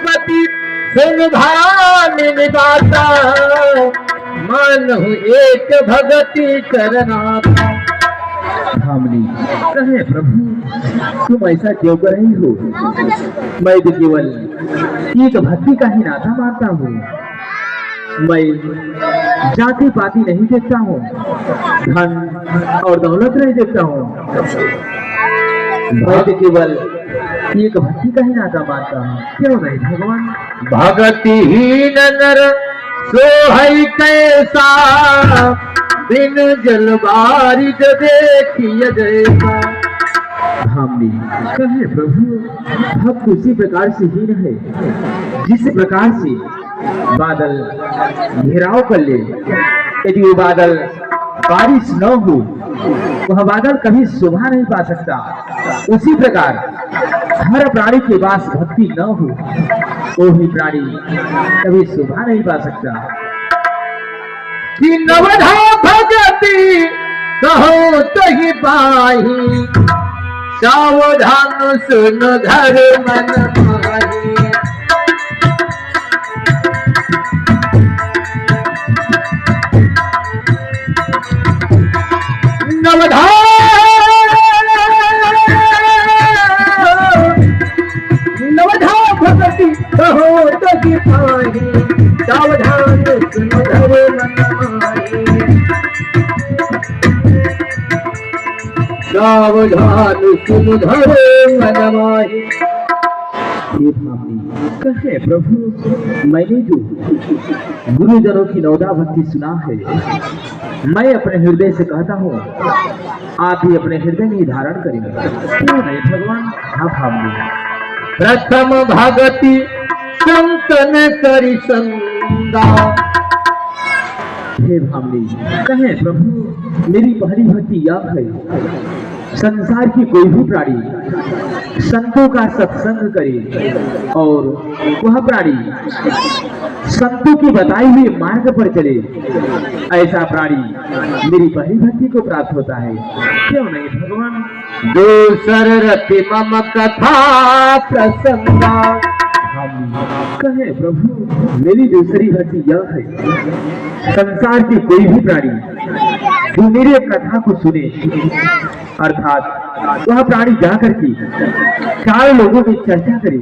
गुरुपति सुन भामिनी गाता, मन एक भगति करनाता। भामिनी कहे प्रभु तुम ऐसा क्यों कर रही हो? मैं तो केवल एक भक्ति का ही नाता मानता हूँ। मैं जाति पाति नहीं देखता हूँ, धन और दौलत नहीं देखता हूँ। मैं तो केवल एक भक्ति का ही नाता मानता हूँ। क्यों नहीं भगवान? भगतिहीन नर सोहै कैसा, बिन जल बारिश देखिए जैसा। भामिनी कहे प्रभु भक्त उसी प्रकार से हीन है जिस प्रकार से बादल घेराव कर ले। यदि वो बादल बारिश न हो, वह बादल कभी शोभा नहीं पा सकता। उसी प्रकार हर प्राणी के पास भक्ति न हो, वो भी प्राणी कभी शोभा नहीं पा सकता। कि नवधा भगति कहो तहि पाही, सावधान सुन धर मन माही। नवधा भगति कहो तहि पाही, सावधान सुन धर मन माही। सावधान सुन धर मन माही। हे भामिनी कहे प्रभु मैंने जो गुरुजनों की नवदा भक्ति सुना है, मैं अपने हृदय से कहता हूँ आप भी अपने हृदय में धारण करेंगे। क्यों नहीं भगवान? हाँ भामिनी। प्रथम भगति संतन करि संगा। हे भामिनी कहे प्रभु मेरी पहली भक्ति यह है संसार की कोई भी प्राणी संतों का सत्संग करे और वह प्राणी संतों की बताई हुई मार्ग पर चले, ऐसा प्राणी मेरी पहली भक्ति को प्राप्त होता है। क्यों नहीं भगवान? दूसर रति मम कथा प्रसंगा। कहे प्रभु मेरी दूसरी भक्ति यह है संसार की कोई भी प्राणी जो मेरे कथा को सुने, अर्थात वह प्राणी जाकर के 4 लोगों की चर्चा करे,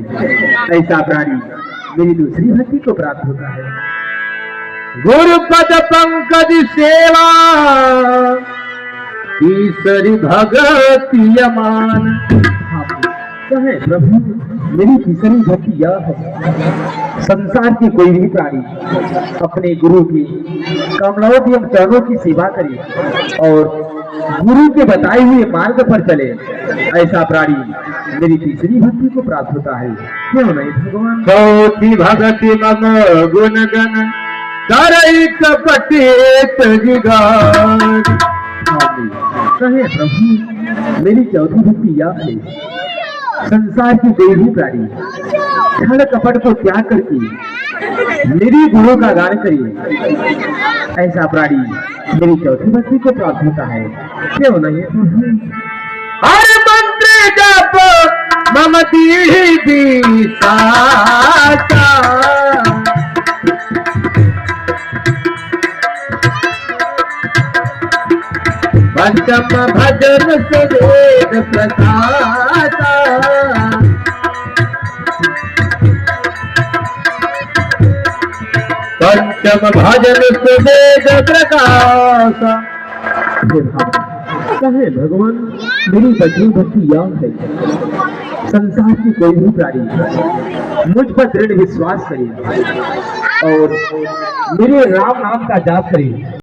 ऐसा प्राणी मेरी दूसरी भक्ति को प्राप्त होता है। गुरुपद पंकज सेवा, तीसरी भगति यमान। कहे प्रभु मेरी तीसरी भक्ति यह है संसार के कोई भी प्राणी अपने गुरु की कमलों एवं चरणों की सेवा करे और गुरु के बताए हुए मार्ग पर चले, ऐसा प्राणी मेरी तीसरी भक्ति को प्राप्त होता है। क्यों नहीं भगवान? चौथी भगति मम गुण गण करई कपटेत जिगार। कहे प्रभु मेरी चौथी भक्ति यह है संसार की कोई भी प्राणी छल कपट को त्याग करके मेरी गुरु का गान करिए, ऐसा प्राणी मेरी चौथी भक्ति को प्राप्त होता है। क्यों नहीं? हर मंत्र जप मम दीहि साचा, पंचम भजन से वेद प्रसादा। पंचम भजन से वेद प्रकाशा। कहे भगवान मेरी पहली भक्ति यह है संसार की कोई भी प्राणी मुझ पर दृढ़ विश्वास करे और मेरे राम नाम का जाप करे,